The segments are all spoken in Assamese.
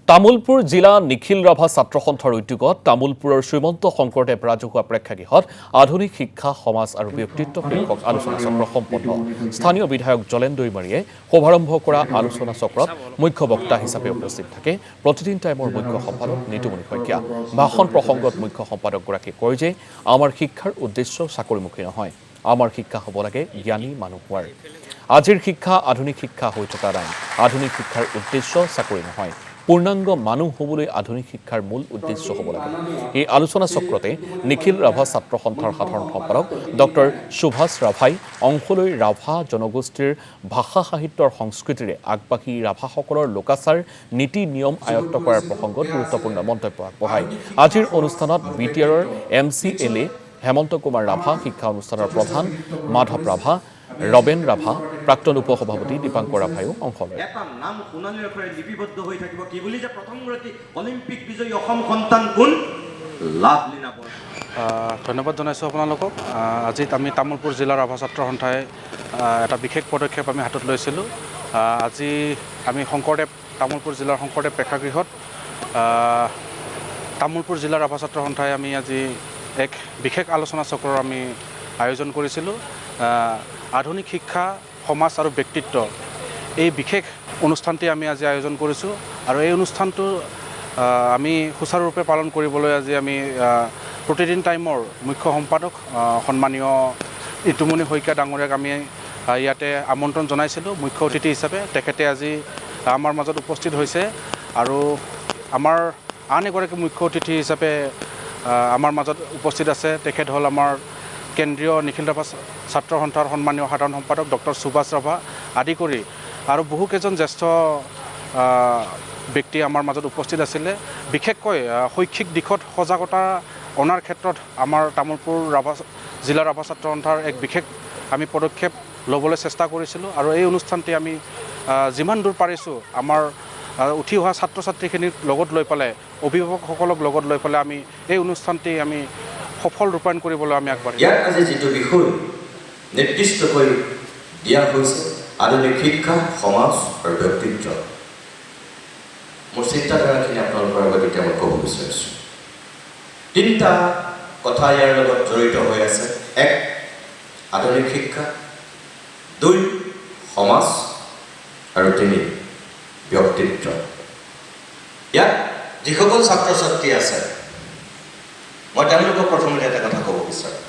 তামুলপুৰ জিলা নিখিল ৰাভা ছাত্ৰ সন্থাৰ উদ্যোগত তামুলপুৰৰ শ্ৰীমন্ত শংকৰদেৱ ৰাজহুৱা প্ৰেক্ষাগৃহত আধুনিক শিক্ষা সমাজ আৰু ব্যক্তিত্ব শীৰ্ষক আলোচনা চক্ৰ সম্পন্ন। স্থানীয় বিধায়ক জলেন দৈমাৰীয়ে শুভাৰম্ভ কৰা আলোচনা চক্ৰত মুখ্য বক্তা হিচাপে উপস্থিত থাকে প্ৰতিদিন টাইমৰ মুখ্য সম্পাদক নিতুমণি শইকীয়া। ভাষণ প্ৰসংগত মুখ্য সম্পাদকগৰাকীয়ে কয় যে আমাৰ শিক্ষাৰ উদ্দেশ্য চাকৰিমুখী নহয়, আমাৰ শিক্ষা হ'ব লাগে জ্ঞানী মানুহ হোৱাৰ। আজিৰ শিক্ষা আধুনিক শিক্ষা হৈ থকা নাই। আধুনিক শিক্ষাৰ উদ্দেশ্য চাকৰি নহয়, পূৰ্ণাংগ মানুহ হ'বলৈ আধুনিক শিক্ষাৰ মূল উদ্দেশ্য হ'ব লাগে। এই আলোচনা চক্ৰতে নিখিল ৰাভা ছাত্ৰ সন্থাৰ সাধাৰণ সম্পাদক ডক্টৰ সুভাষ ৰাভাই অংশ লৈ ৰাভা জনগোষ্ঠীৰ ভাষা সাহিত্যৰ সংস্কৃতিৰে আগবাঢ়ি ৰাভাসকলৰ লোকাচাৰ নীতি নিয়ম আয়ত্ত কৰাৰ প্ৰসংগত গুৰুত্বপূৰ্ণ মন্তব্য আগবঢ়ায়। আজিৰ অনুষ্ঠানত BTRৰ MCLA হেমন্ত কুমাৰ ৰাভা, শিক্ষা অনুষ্ঠানৰ প্ৰধান মাধৱ ৰাভা, ৰবেন ৰাভা, প্ৰাক্তন উপসভাপতি দীপাংকৰ ৰাভায়ো অংশ লয়। এটা নাম সোণালী অক্ষৰে লিপিবদ্ধ হৈ থাকিব কি বুলি যে প্ৰথমগৰাকী অলিম্পিক বিজয়ী অসম সন্তান কোন? লাভলীনা বৰা। ধন্যবাদ জনাইছোঁ আপোনালোকক। আজি আমি তামুলপুৰ জিলাৰ ৰাভা ছাত্ৰ সন্থাই এটা বিশেষ পদক্ষেপ আমি হাতত লৈছিলোঁ। আজি আমি তামুলপুৰ জিলাৰ শংকৰদেৱ প্ৰেক্ষাগৃহত তামুলপুৰ জিলাৰ ৰাভা ছাত্ৰ সন্থাই আমি আজি এক বিশেষ আলোচনা চক্ৰৰ আমি আয়োজন কৰিছিলোঁ। আধুনিক শিক্ষা সমাজ আৰু ব্যক্তিত্ব এই বিশেষ অনুষ্ঠানটি আমি আজি আয়োজন কৰিছোঁ আৰু এই অনুষ্ঠানটো আমি সুচাৰুৰূপে পালন কৰিবলৈ আজি আমি প্ৰতিদিন টাইমৰ মুখ্য সম্পাদক সন্মানীয় নিতুমণি শইকীয়া ডাঙৰীয়াক আমি ইয়াতে আমন্ত্ৰণ জনাইছিলোঁ মুখ্য অতিথি হিচাপে। তেখেতে আজি আমাৰ মাজত উপস্থিত হৈছে আৰু আমাৰ আন এগৰাকী মুখ্য অতিথি হিচাপে আমাৰ মাজত উপস্থিত আছে। তেখেত হ'ল আমাৰ কেন্দ্ৰীয় নিখিল ৰাভা ছাত্ৰ সন্থাৰ সন্মানীয় সাধাৰণ সম্পাদক ডক্টৰ সুভাষ ৰাভা আদি কৰি আৰু বহুকেইজন জ্যেষ্ঠ ব্যক্তি আমাৰ মাজত উপস্থিত আছিলে। বিশেষকৈ শৈক্ষিক দিশত সজাগতা অনাৰ ক্ষেত্ৰত আমাৰ তামুলপুৰ জিলা ৰাভা ছাত্ৰ সন্থাৰ এক বিশেষ আমি পদক্ষেপ ল'বলৈ চেষ্টা কৰিছিলোঁ আৰু এই অনুষ্ঠানটি আমি যিমান দূৰ পাৰিছোঁ আমাৰ উঠি অহা ছাত্ৰ ছাত্ৰীখিনিক লগত লৈ পেলাই, অভিভাৱকসকলক লগত লৈ পেলাই আমি এই অনুষ্ঠানটি আমি সফল ৰূপায়ণ কৰিবলৈ আমি আগবাঢ়িম। ইয়াত আজি যিটো বিষয় নিৰ্দিষ্টকৈ দিয়া হৈছে আধুনিক শিক্ষা সমাজ আৰু ব্যক্তিত্ব, মোৰ চিন্তাধাৰাখিনি আপোনালোকৰ আগত এতিয়া মই ক'ব বিচাৰিছোঁ। তিনিটা কথা ইয়াৰ লগত জড়িত হৈ আছে। এক, আধুনিক শিক্ষা; দুই, সমাজ; আৰু তিনি, ব্যক্তিত্ব। ইয়াত যিসকল ছাত্ৰ ছাত্ৰী আছে মই তেওঁলোকক প্ৰথমতে এটা কথা ক'ব বিচাৰোঁ।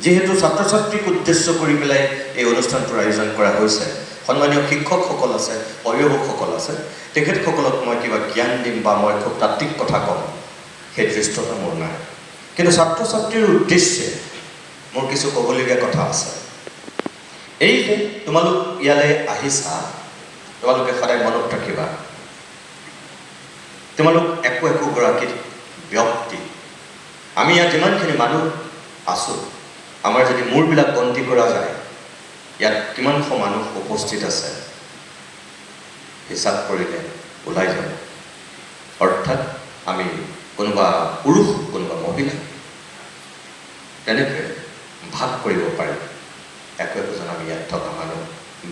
যিহেতু ছাত্ৰ ছাত্ৰীক উদ্দেশ্য কৰি পেলাই এই অনুষ্ঠানটোৰ আয়োজন কৰা হৈছে, সন্মানীয় শিক্ষকসকল আছে, অভিভাৱকসকল আছে, তেখেতসকলক মই কিবা জ্ঞান দিম বা মই খুব তাত্ত্বিক কথা ক'ম সেই দৃষ্টতা মোৰ নাই। কিন্তু ছাত্ৰ ছাত্ৰীৰ উদ্দেশ্যে মোৰ কিছু ক'বলগীয়া কথা আছে। এই যে তোমালোক ইয়ালৈ আহিছা, তোমালোকে সদায় মনত ৰাখিবা, তোমালোক একোগৰাকী ব্যক্তি। আমি ইয়াত যিমানখিনি মানুহ আছোঁ, আমাৰ যদি মূৰবিলাক গন্তি কৰা যায়, ইয়াত কিমানশ মানুহ উপস্থিত আছে হিচাপ কৰিলে ওলাই যাব। অৰ্থাৎ আমি কোনোবা পুৰুষ, কোনোবা মহিলা তেনেকৈ ভাগ কৰিব পাৰিম। একোজন আমি ইয়াত থকা মানুহ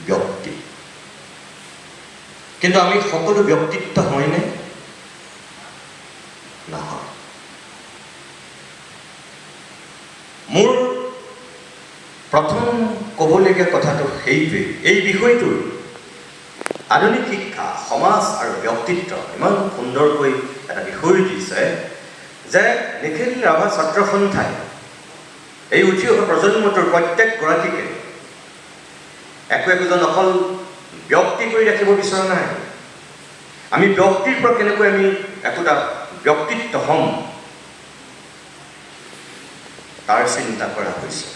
ব্যক্তি। কিন্তু আমি সকলো ব্যক্তিত্ব হয়নে? নহয়। মোৰ প্ৰথম ক'বলগীয়া কথাটো সেইটোৱেই, এই বিষয়টো আধুনিক শিক্ষা সমাজ আৰু ব্যক্তিত্ব ইমান সুন্দৰকৈ এটা বিষয় দিছে যে নিখিল ৰাভা ছাত্ৰ সন্থাই এই উঠি অহা প্ৰজন্মটোৰ প্ৰত্যেকগৰাকীকে একোজন অকল ব্যক্তি কৰি ৰাখিব বিচৰা নাই। আমি ব্যক্তিৰ পৰা কেনেকৈ আমি একোটা ব্যক্তিত্ব হ'ম তাৰ চিন্তা কৰা হৈছে।